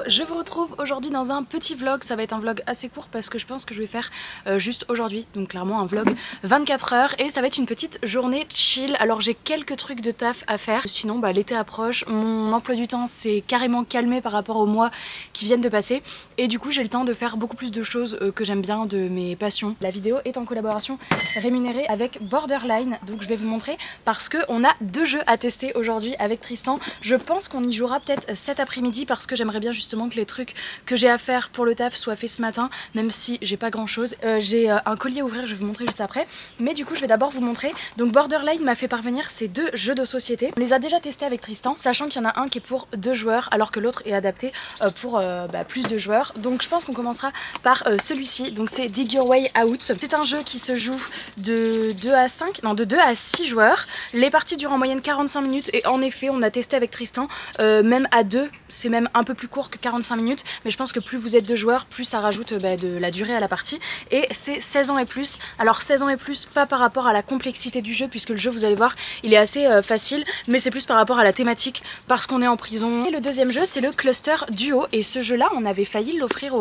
je vous retrouve aujourd'hui dans un petit vlog. Ça va être un vlog assez court parce que je pense que je vais faire juste aujourd'hui, donc clairement un vlog 24 heures et ça va être une petite journée chill. Alors j'ai quelques trucs de taf à faire, sinon l'été approche, mon emploi du temps s'est carrément calmé par rapport aux mois qui viennent de passer et du coup j'ai le temps de faire beaucoup plus de choses que j'aime bien, de mes passions. La vidéo est en collaboration rémunérée avec Borderline, donc je vais vous montrer parce qu'on a 2 jeux à tester aujourd'hui avec Tristan. Je pense qu'on y jouera peut-être cet après-midi parce que j'aimerais bien justement que les trucs que j'ai à faire pour le taf soient faits ce matin, même si j'ai pas grand chose. J'ai un colis à ouvrir, je vais vous montrer juste après, mais du coup je vais d'abord vous montrer. Donc Borderline m'a fait parvenir ces 2 jeux de société. On les a déjà testés avec Tristan, sachant qu'il y en a un qui est pour 2 joueurs alors que l'autre est adapté pour plus de joueurs. Donc je pense qu'on commencera par celui-ci, donc c'est Dig Your Way Out. C'est un jeu qui se joue de 2 à 5, non de 2 à 6 joueurs. Les parties durent en moyenne 45 minutes et en effet on a testé avec Tristan, même à 2 c'est même un peu plus court que 45 minutes, mais je pense que plus vous êtes 2 joueurs, plus ça rajoute de la durée à la partie. Et c'est 16 ans et plus. Alors 16 ans et plus, pas par rapport à la complexité du jeu, puisque le jeu, vous allez voir, il est assez facile, mais c'est plus par rapport à la thématique, parce qu'on est en prison. Et le deuxième jeu, c'est le Cluster Duo, et ce jeu-là, on avait failli l'offrir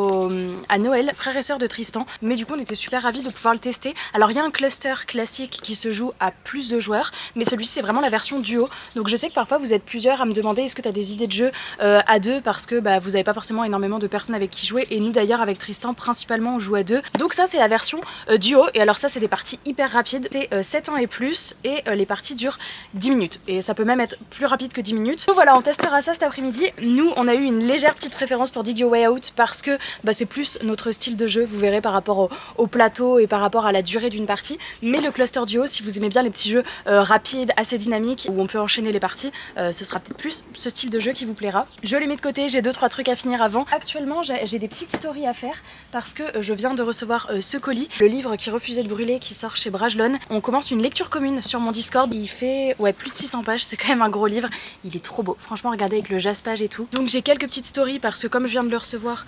à Noël, frère et sœur de Tristan, mais du coup on était super ravis de pouvoir le tester. Alors il y a un cluster classique qui se joue à plus de joueurs, mais celui-ci c'est vraiment la version duo. Donc je sais que parfois vous êtes plusieurs à me demander est-ce que tu as des idées de jeu à 2, parce que vous n'avez pas forcément énormément de personnes avec qui jouer, et nous d'ailleurs avec Tristan principalement on joue à 2. Donc ça c'est la version duo, et alors ça c'est des parties hyper rapides, c'est 7 ans et plus, et les parties durent 10 minutes, et ça peut même être plus rapide que 10 minutes. Donc voilà, on testera ça cet après-midi. Nous on a eu une légère petite préférence pour Dig Your Way Out parce que c'est plus notre style de jeu, vous verrez par rapport au plateau et par rapport à la durée d'une partie, mais le Cluster Duo, si vous aimez bien les petits jeux rapides, assez dynamiques, où on peut enchaîner les parties, ce sera peut-être plus ce style de jeu qui vous plaira. Je les mets de côté, j'ai 2-3 trucs à finir avant. Actuellement j'ai des petites stories à faire parce que je viens de recevoir ce colis, le livre qui refusait de brûler, qui sort chez Brajlon. On commence une lecture commune sur mon Discord, il fait plus de 600 pages, c'est quand même un gros livre, il est trop beau, franchement regardez avec le jaspage et tout. Donc j'ai quelques petites stories parce que comme je viens de le recevoir,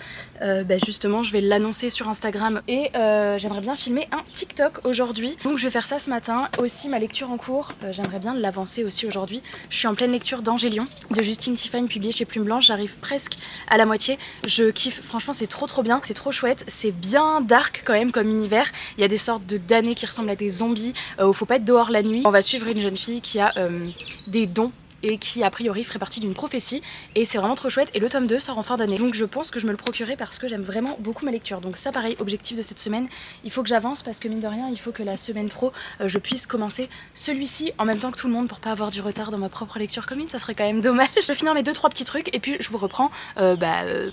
justement je vais l'annoncer sur Instagram et j'aimerais bien filmer un TikTok aujourd'hui, donc je vais faire ça ce matin. Aussi ma lecture en cours, j'aimerais bien l'avancer aussi aujourd'hui. Je suis en pleine lecture d'Angélion de Justine Tiffany, publié chez Plume Blanche, j'arrive presque à la moitié, je kiffe, franchement c'est trop bien, c'est trop chouette, c'est bien dark quand même comme univers, il y a des sortes de damnés qui ressemblent à des zombies, où faut pas être dehors la nuit. On va suivre une jeune fille qui a des dons et qui a priori ferait partie d'une prophétie, et c'est vraiment trop chouette, et le tome 2 sort en fin d'année, donc je pense que je me le procurerai parce que j'aime vraiment beaucoup ma lecture. Donc ça pareil, objectif de cette semaine, il faut que j'avance parce que mine de rien il faut que la semaine pro je puisse commencer celui-ci en même temps que tout le monde pour pas avoir du retard dans ma propre lecture commune, ça serait quand même dommage. Je vais finir mes 2-3 petits trucs et puis je vous reprends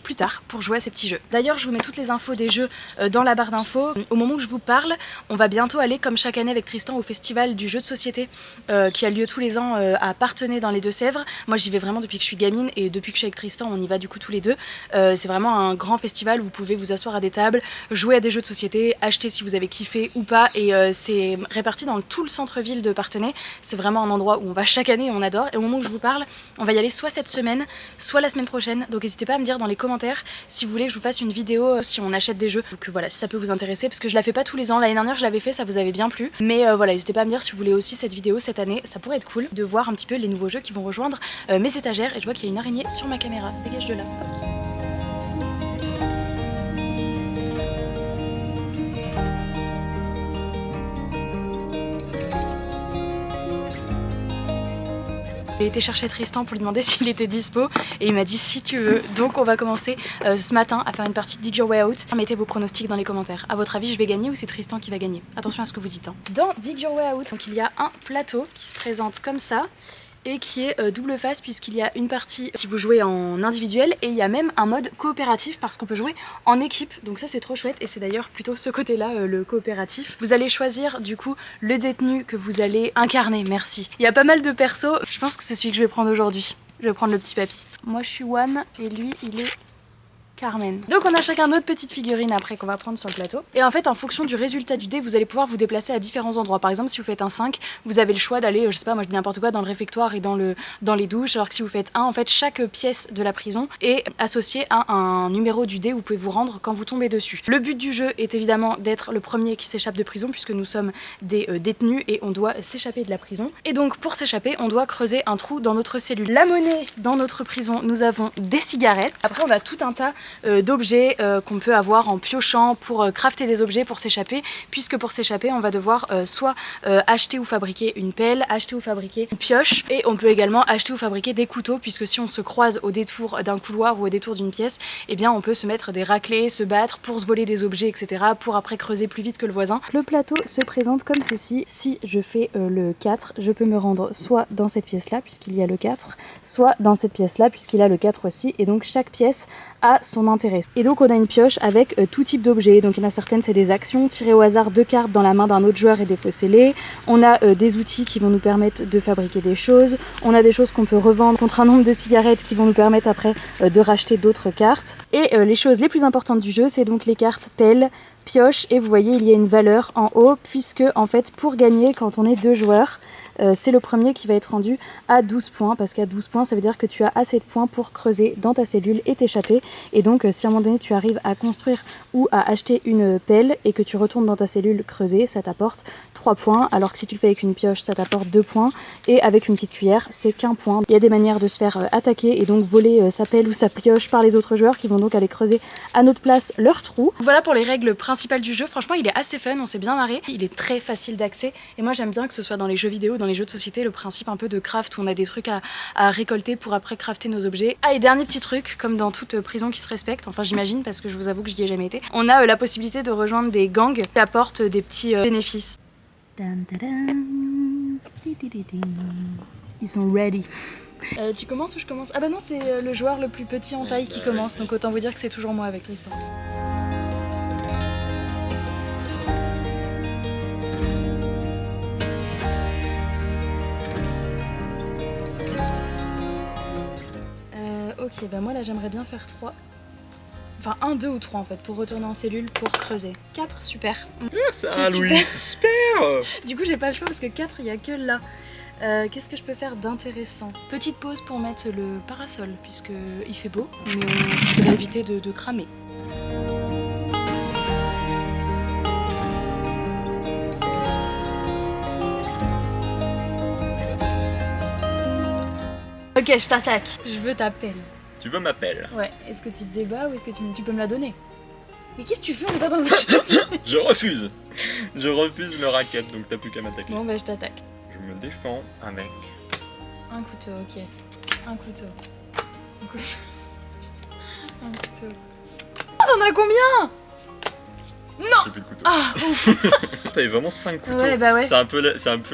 plus tard pour jouer à ces petits jeux. D'ailleurs je vous mets toutes les infos des jeux dans la barre d'infos. Au moment où je vous parle, on va bientôt aller comme chaque année avec Tristan au festival du jeu de société qui a lieu tous les ans à Parthenay dans les Deux-Sèvres. Moi j'y vais vraiment depuis que je suis gamine, et depuis que je suis avec Tristan on y va du coup tous les deux. C'est vraiment un grand festival où vous pouvez vous asseoir à des tables, jouer à des jeux de société, acheter si vous avez kiffé ou pas, et c'est réparti dans tout le centre-ville de Parthenay. C'est vraiment un endroit où on va chaque année et on adore, et au moment où je vous parle on va y aller soit cette semaine soit la semaine prochaine, donc n'hésitez pas à me dire dans les commentaires si vous voulez que je vous fasse une vidéo si on achète des jeux, donc voilà, si ça peut vous intéresser, parce que je la fais pas tous les ans. L'année dernière je l'avais fait, ça vous avait bien plu, mais voilà, n'hésitez pas à me dire si vous voulez aussi cette vidéo cette année, ça pourrait être cool de voir un petit peu les nouveaux jeux qui vont rejoindre mes étagères. Et je vois qu'il y a une araignée sur ma caméra, dégage de là. J'ai été chercher Tristan pour lui demander s'il était dispo et il m'a dit si tu veux. Donc on va commencer ce matin à faire une partie de Dig Your Way Out. Mettez vos pronostics dans les commentaires. À votre avis, je vais gagner ou c'est Tristan qui va gagner? Attention à ce que vous dites. Dans Dig Your Way Out, donc il y a un plateau qui se présente comme ça et qui est double face, puisqu'il y a une partie si vous jouez en individuel, et il y a même un mode coopératif parce qu'on peut jouer en équipe, donc ça c'est trop chouette, et c'est d'ailleurs plutôt ce côté là le coopératif. Vous allez choisir du coup le détenu que vous allez incarner. Merci. Il y a pas mal de persos, je pense que c'est celui que je vais prendre aujourd'hui. Je vais prendre le petit papy. Moi je suis One et lui il est Carmen. Donc on a chacun notre petite figurine après qu'on va prendre sur le plateau. Et en fait en fonction du résultat du dé, vous allez pouvoir vous déplacer à différents endroits. Par exemple si vous faites un 5, vous avez le choix d'aller, je sais pas moi je dis n'importe quoi, dans le réfectoire et dans les douches. Alors que si vous faites 1, en fait chaque pièce de la prison est associée à un numéro du dé où vous pouvez vous rendre quand vous tombez dessus. Le but du jeu est évidemment d'être le premier qui s'échappe de prison puisque nous sommes des détenus et on doit s'échapper de la prison. Et donc pour s'échapper, on doit creuser un trou dans notre cellule. La monnaie dans notre prison, nous avons des cigarettes. Après on a tout un tas d'objets qu'on peut avoir en piochant pour crafter des objets pour s'échapper, puisque pour s'échapper on va devoir soit acheter ou fabriquer une pelle, acheter ou fabriquer une pioche, et on peut également acheter ou fabriquer des couteaux, puisque si on se croise au détour d'un couloir ou au détour d'une pièce, eh bien on peut se mettre des raclés, se battre pour se voler des objets, etc. pour après creuser plus vite que le voisin. Le plateau se présente comme ceci. Si je fais le 4, je peux me rendre soit dans cette pièce là puisqu'il y a le 4, soit dans cette pièce là puisqu'il a le 4 aussi, et donc chaque pièce a son intérêt. Et donc on a une pioche avec tout type d'objets, donc il y en a certaines c'est des actions, tirer au hasard 2 cartes dans la main d'un autre joueur et défausser-les, on a des outils qui vont nous permettre de fabriquer des choses, on a des choses qu'on peut revendre contre un nombre de cigarettes qui vont nous permettre après de racheter d'autres cartes, et les choses les plus importantes du jeu c'est donc les cartes pelle, pioche, et vous voyez il y a une valeur en haut puisque en fait pour gagner quand on est 2 joueurs, c'est le premier qui va être rendu à 12 points, parce qu'à 12 points ça veut dire que tu as assez de points pour creuser dans ta cellule et t'échapper. Et donc si à un moment donné tu arrives à construire ou à acheter une pelle et que tu retournes dans ta cellule creuser, ça t'apporte 3 points, alors que si tu le fais avec une pioche ça t'apporte 2 points, et avec une petite cuillère c'est qu'1 point. Il y a des manières de se faire attaquer et donc voler sa pelle ou sa pioche par les autres joueurs qui vont donc aller creuser à notre place leur trou. Voilà pour les règles principales du jeu. Franchement il est assez fun, on s'est bien marré, il est très facile d'accès, et moi j'aime bien que ce soit dans les jeux vidéo, dans les jeux de société, le principe un peu de craft où on a des trucs à récolter pour après crafter nos objets. Ah, et dernier petit truc, comme dans toute prison qui se respecte, enfin j'imagine parce que je vous avoue que j'y ai jamais été, on a la possibilité de rejoindre des gangs qui apportent des petits bénéfices. Ils sont ready. Tu commences ou je commence? Ah bah non, c'est le joueur le plus petit en taille qui commence, donc autant vous dire que c'est toujours moi avec Tristan. Ok, bah moi là j'aimerais bien faire 3. Enfin 1, 2 ou 3 en fait, pour retourner en cellule pour creuser. 4, super. Ça, Louis, c'est super. Du coup j'ai pas le choix parce que 4 il y a que là. Qu'est-ce que je peux faire d'intéressant? Petite pause pour mettre le parasol, puisque il fait beau, mais on peut éviter de cramer. Ok, je t'attaque. Je veux ta pelle. Tu veux ma pelle? Ouais. Est-ce que tu te débats ou est-ce que tu peux me la donner? Mais qu'est-ce que tu fais? On est pas dans un jeu. Je refuse. Je refuse le racket, donc t'as plus qu'à m'attaquer. Bon bah je t'attaque. Je me défends avec... Un couteau, ok. Un couteau. Un couteau. Un couteau. Ah, t'en as combien? Non! J'ai plus de couteau. Ah, ouf. T'avais vraiment 5 couteaux. Ouais, bah ouais. C'est un peu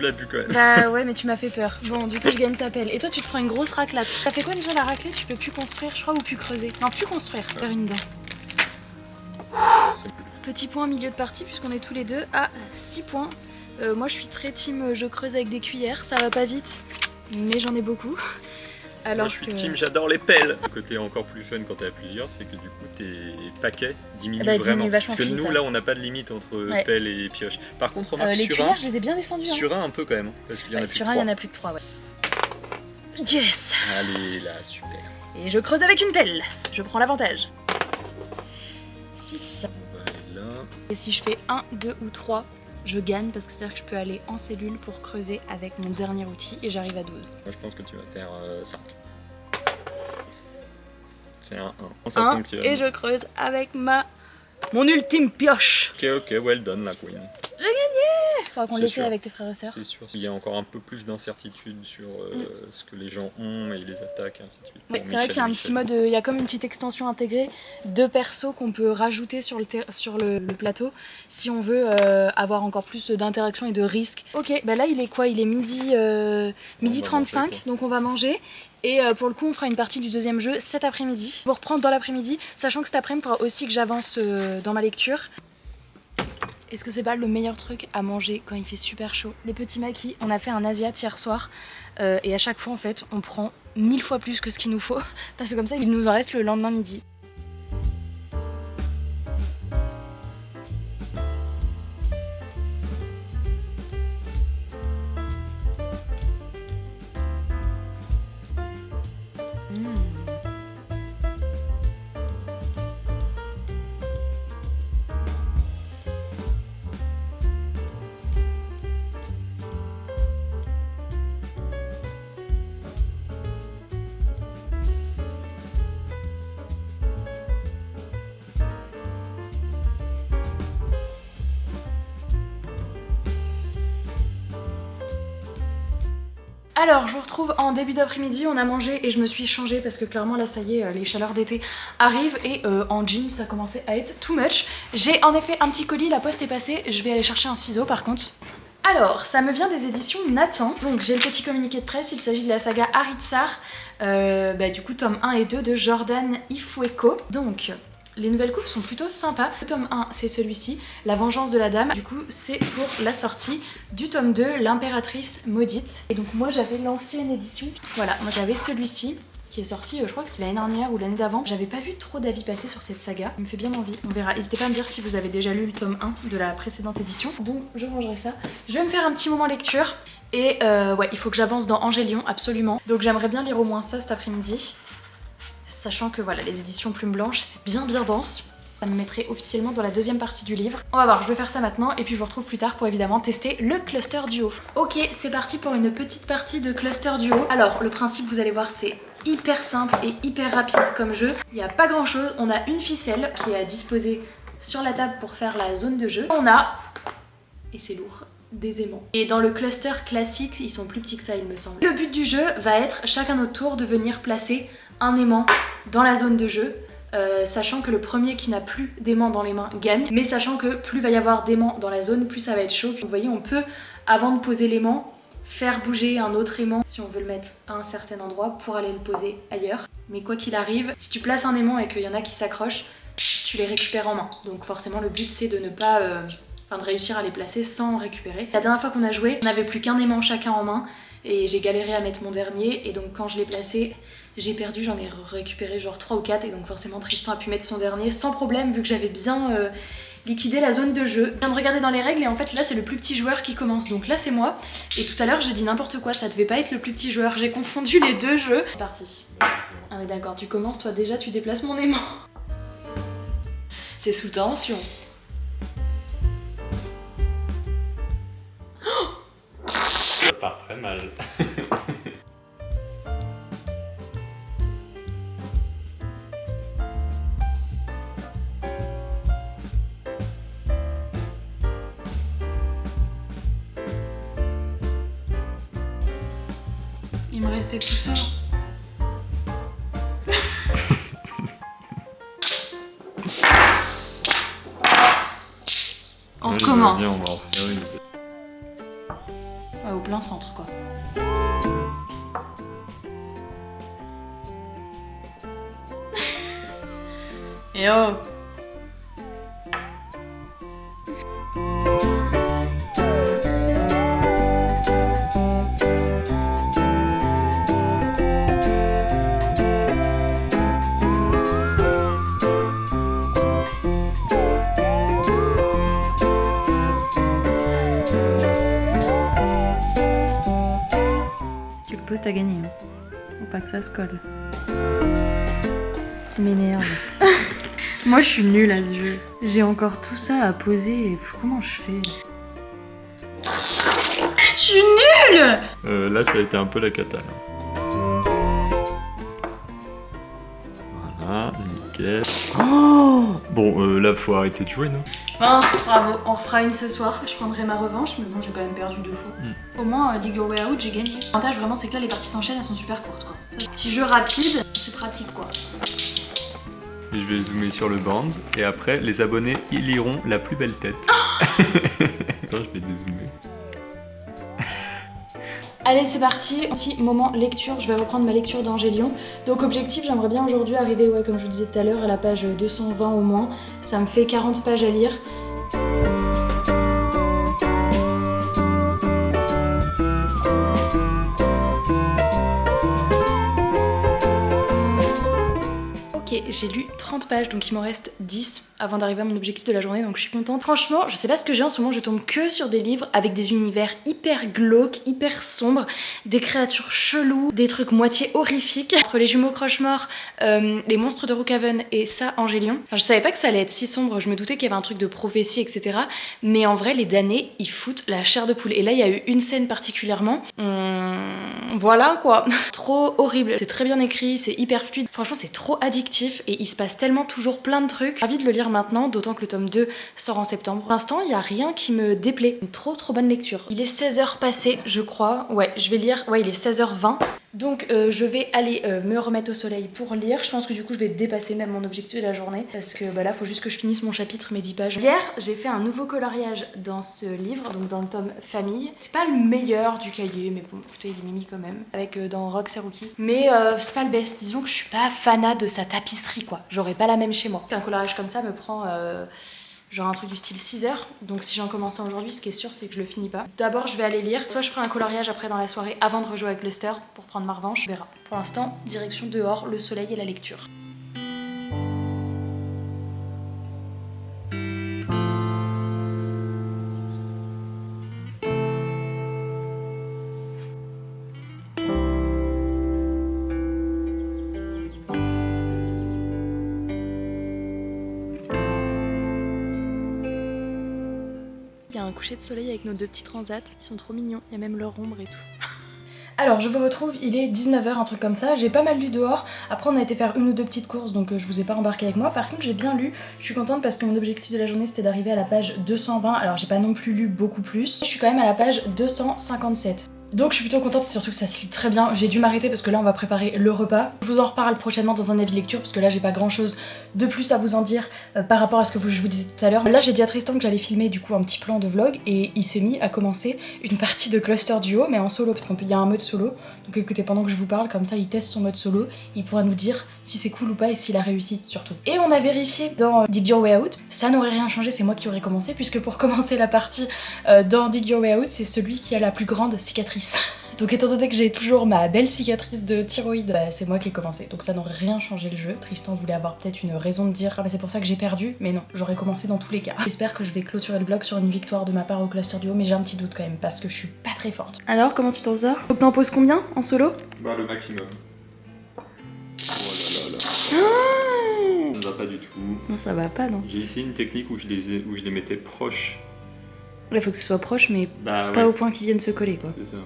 l'abus quand même. Bah ouais, mais tu m'as fait peur. Bon, du coup, je gagne ta pelle. Et toi, tu te prends une grosse raclade. Ça fait quoi déjà la raclée? Tu peux plus construire, je crois, ou plus creuser. Non, plus construire. Faire une dent. Petit point milieu de partie, puisqu'on est tous les deux à 6 points. Moi, je suis très team je creuse avec des cuillères. Ça va pas vite, mais j'en ai beaucoup. Alors moi je suis team j'adore les pelles. Le côté encore plus fun quand t'es à plusieurs, c'est que du coup tes paquets diminuent vraiment. Parce que nous là on n'a pas de limite entre pelle et pioche. Par contre remarque les sur cuillères, un, je les ai bien descendues. Sur un peu quand même, parce qu'il y en a plus sur que 3. un il y en a plus que 3, ouais. Yes. Allez là, super. Et je creuse avec une pelle. Je prends l'avantage. 6. Voilà. Et si je fais 1, 2 ou 3, je gagne parce que c'est-à-dire que je peux aller en cellule pour creuser avec mon dernier outil et j'arrive à 12. Moi je pense que tu vas faire 5. C'est un 1. Ça tombe et je creuse avec mon ultime pioche. Ok, well done la queen. J'ai gagné! Faudra qu'on l'essaie avec tes frères et sœurs. C'est sûr. Il y a encore un peu plus d'incertitude sur ce que les gens ont et les attaques et ainsi de suite. Ouais, c'est vrai qu'il y a un petit mode, il y a comme une petite extension intégrée de persos qu'on peut rajouter sur le plateau si on veut avoir encore plus d'interaction et de risques. Ok, bah là il est quoi? Il est midi 35, donc on va manger. Et pour le coup on fera une partie du deuxième jeu cet après-midi. Pour reprendre dans l'après-midi, sachant que cet après-midi il faudra aussi que j'avance dans ma lecture. Est-ce que c'est pas le meilleur truc à manger quand il fait super chaud? Les petits maquis, on a fait un asiat hier soir et à chaque fois en fait on prend 1000 fois plus que ce qu'il nous faut parce que comme ça il nous en reste le lendemain midi. Alors je vous retrouve en début d'après-midi, on a mangé et je me suis changée parce que clairement là ça y est, les chaleurs d'été arrivent et en jean ça commençait à être too much. J'ai en effet un petit colis, la poste est passée, je vais aller chercher un ciseau par contre. Alors ça me vient des éditions Nathan, donc j'ai le petit communiqué de presse, il s'agit de la saga Aritsar, du coup tome 1 et 2 de Jordan Ifueko. Donc les nouvelles couves sont plutôt sympas. Le tome 1 c'est celui-ci, La vengeance de la dame. Du coup c'est pour la sortie du tome 2, L'impératrice maudite. Et donc moi j'avais l'ancienne édition. Voilà, moi j'avais celui-ci qui est sorti, je crois que c'était l'année dernière ou l'année d'avant. J'avais pas vu trop d'avis passer sur cette saga. Il me fait bien envie. On verra. N'hésitez pas à me dire si vous avez déjà lu le tome 1 de la précédente édition. Donc je rangerai ça. Je vais me faire un petit moment lecture. Et ouais, il faut que j'avance dans Angélion, absolument. Donc j'aimerais bien lire au moins ça cet après-midi. Sachant que voilà, les éditions Plume Blanche, c'est bien dense. Ça me mettrait officiellement dans la deuxième partie du livre. On va voir, je vais faire ça maintenant et puis je vous retrouve plus tard pour évidemment tester le cluster duo. Ok, c'est parti pour une petite partie de cluster duo. Alors, le principe, vous allez voir, c'est hyper simple et hyper rapide comme jeu. Il n'y a pas grand chose, on a une ficelle qui est à disposer sur la table pour faire la zone de jeu. On a, et c'est lourd, des aimants. Et dans le cluster classique, ils sont plus petits que ça il me semble. Le but du jeu va être chacun notre tour de venir placer un aimant dans la zone de jeu, sachant que le premier qui n'a plus d'aimant dans les mains gagne, mais sachant que plus va y avoir d'aimants dans la zone, plus ça va être chaud. Vous voyez, on peut, avant de poser l'aimant, faire bouger un autre aimant si on veut le mettre à un certain endroit pour aller le poser ailleurs. Mais quoi qu'il arrive, si tu places un aimant et qu'il y en a qui s'accrochent, tu les récupères en main. Donc forcément le but c'est de ne pas... de réussir à les placer sans récupérer. La dernière fois qu'on a joué, on n'avait plus qu'un aimant chacun en main et j'ai galéré à mettre mon dernier et donc quand je l'ai placé, j'ai perdu, j'en ai récupéré genre 3 ou 4 et donc forcément Tristan a pu mettre son dernier sans problème vu que j'avais bien liquidé la zone de jeu. Je viens de regarder dans les règles et en fait là c'est le plus petit joueur qui commence, donc là c'est moi et tout à l'heure j'ai dit n'importe quoi, ça devait pas être le plus petit joueur, j'ai confondu les deux jeux. C'est parti. Ah mais d'accord, tu commences toi déjà, tu déplaces mon aimant. C'est sous tension. Ça part très mal. Il me restait tout ça. On recommence. Bien, on va en faire une. Ouais, au plein centre quoi. Et oh! T'as gagné, hein. Faut pas que ça se colle. Tu m'énerves. Moi je suis nulle à ce jeu. J'ai encore tout ça à poser et comment je fais? Je suis nulle. Là ça a été un peu la cata. Là. Voilà, nickel. Oh bon, là faut arrêter de jouer, non? Oh, bravo, on refera une ce soir, je prendrai ma revanche, mais bon j'ai quand même perdu 2 fois. Au moins, Dig Your Way Out, j'ai gagné. L'avantage vraiment c'est que là les parties s'enchaînent, elles sont super courtes quoi. Petit jeu rapide, c'est pratique quoi. Et je vais zoomer sur le band, et après les abonnés ils liront la plus belle tête. Attends, je vais dézoomer. Allez c'est parti, petit moment lecture, je vais reprendre ma lecture d'Angélion. Donc objectif, j'aimerais bien aujourd'hui arriver, ouais, comme je vous disais tout à l'heure, à la page 220 au moins. Ça me fait 40 pages à lire. Ok, j'ai lu 30 pages, donc il m'en reste 10 avant d'arriver à mon objectif de la journée, donc je suis contente. Franchement, je sais pas ce que j'ai en ce moment, je tombe que sur des livres avec des univers hyper glauques, hyper sombres, des créatures cheloues, des trucs moitié horrifiques. Entre les jumeaux croche-morts, les monstres de Rookhaven et ça, Angélion. Enfin, je savais pas que ça allait être si sombre, je me doutais qu'il y avait un truc de prophétie, etc. Mais en vrai, les damnés, ils foutent la chair de poule. Et là, il y a eu une scène particulièrement. Voilà quoi. Trop horrible. C'est très bien écrit, c'est hyper fluide. Franchement, c'est trop addictif. kiffe et il se passe tellement toujours plein de trucs. Ravi de le lire maintenant, d'autant que le tome 2 sort en septembre. Pour l'instant, il n'y a rien qui me déplaît. Une trop bonne lecture. Il est 16h passé, je crois. Ouais, je vais lire. Ouais, il est 16h20. Donc je vais aller me remettre au soleil pour lire. Je pense que du coup je vais dépasser même mon objectif de la journée parce que bah là faut juste que je finisse mon chapitre, mes 10 pages. Hier j'ai fait un nouveau coloriage dans ce livre, donc dans le tome famille. C'est pas le meilleur du cahier, mais bon écoutez il est mimi quand même, avec dans Rock Seruki. Mais c'est pas le best, disons que je suis pas fanat de sa tapisserie quoi. J'aurais pas la même chez moi. Un coloriage comme ça me prend... genre un truc du style 6 heures, donc si j'en commence aujourd'hui, ce qui est sûr c'est que je le finis pas. D'abord je vais aller lire, soit je ferai un coloriage après dans la soirée avant de rejouer avec Lester pour prendre ma revanche, on verra. Pour l'instant, direction dehors, le soleil et la lecture. Il y a un coucher de soleil avec nos 2 petits transats, ils sont trop mignons, il y a même leur ombre et tout. Alors je vous retrouve, il est 19h, un truc comme ça, j'ai pas mal lu dehors, après on a été faire 1 ou 2 petites courses donc je vous ai pas embarqué avec moi, par contre j'ai bien lu, je suis contente parce que mon objectif de la journée c'était d'arriver à la page 220, alors j'ai pas non plus lu beaucoup plus, je suis quand même à la page 257. Donc je suis plutôt contente, c'est surtout que ça se lit très bien. J'ai dû m'arrêter parce que là on va préparer le repas. Je vous en reparle prochainement dans un avis lecture parce que là j'ai pas grand chose de plus à vous en dire par rapport à ce que je vous disais tout à l'heure. Là j'ai dit à Tristan que j'allais filmer du coup un petit plan de vlog et il s'est mis à commencer une partie de Cluster Duo mais en solo parce qu'il y a un mode solo. Donc écoutez, pendant que je vous parle, comme ça il teste son mode solo, il pourra nous dire si c'est cool ou pas et s'il a réussi surtout. Et on a vérifié dans Dig Your Way Out, ça n'aurait rien changé, c'est moi qui aurais commencé puisque pour commencer la partie dans Dig Your Way Out, c'est celui qui a la plus grande cicatrice. Donc étant donné que j'ai toujours ma belle cicatrice de thyroïde, bah, c'est moi qui ai commencé. Donc ça n'aurait rien changé le jeu. Tristan voulait avoir peut-être une raison de dire ah bah c'est pour ça que j'ai perdu, mais non, j'aurais commencé dans tous les cas. J'espère que je vais clôturer le vlog sur une victoire de ma part au Cluster Duo, mais j'ai un petit doute quand même parce que je suis pas très forte. Alors comment tu t'en sors? Faut que t'en poses combien en solo? Bah le maximum. Oh là là là. Ah, ça ne va pas du tout. Non ça va pas non. J'ai essayé une technique où je les mettais proches. Il faut que ce soit proche mais bah, pas au point qu'ils viennent se coller quoi. C'est ça.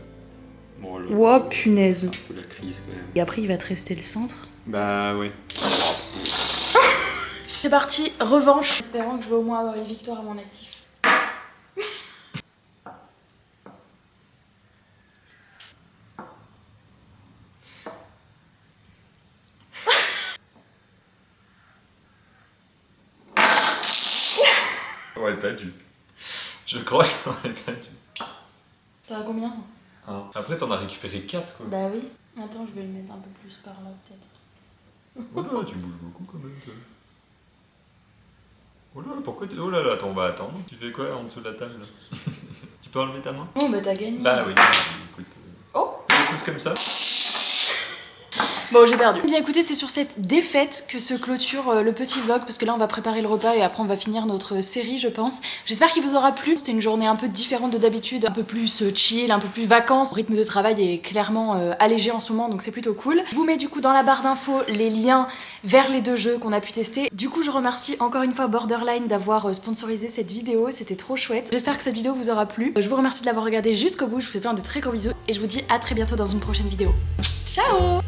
Bon, wow punaise. C'est un peu la crise quand même. Et après il va te rester le centre. Bah ouais. C'est parti, revanche. Espérant que je vais au moins avoir une victoire à mon actif. T'aurais pas dû. Je crois que t'aurais pas dû. T'en as combien? Après t'en as récupéré 4 quoi. Bah oui. Attends, je vais le mettre un peu plus par là peut-être. Oh là, tu bouges beaucoup quand même toi. Oh là, pourquoi tu... Oh là là, attends, on va attendre. Tu fais quoi en dessous de la table là? Tu peux enlever ta main? Non bah t'as gagné. Bah oui, écoute. Oh, on est tous comme ça. Bon j'ai perdu. Bien écoutez, c'est sur cette défaite que se clôture le petit vlog parce que là on va préparer le repas et après on va finir notre série je pense. J'espère qu'il vous aura plu. C'était une journée un peu différente de d'habitude, un peu plus chill, un peu plus vacances. Le rythme de travail est clairement allégé en ce moment donc c'est plutôt cool. Je vous mets du coup dans la barre d'infos les liens vers les 2 jeux qu'on a pu tester. Du coup je remercie encore une fois Borderline d'avoir sponsorisé cette vidéo, c'était trop chouette. J'espère que cette vidéo vous aura plu. Je vous remercie de l'avoir regardé jusqu'au bout, je vous fais plein de très gros bisous et je vous dis à très bientôt dans une prochaine vidéo. Ciao!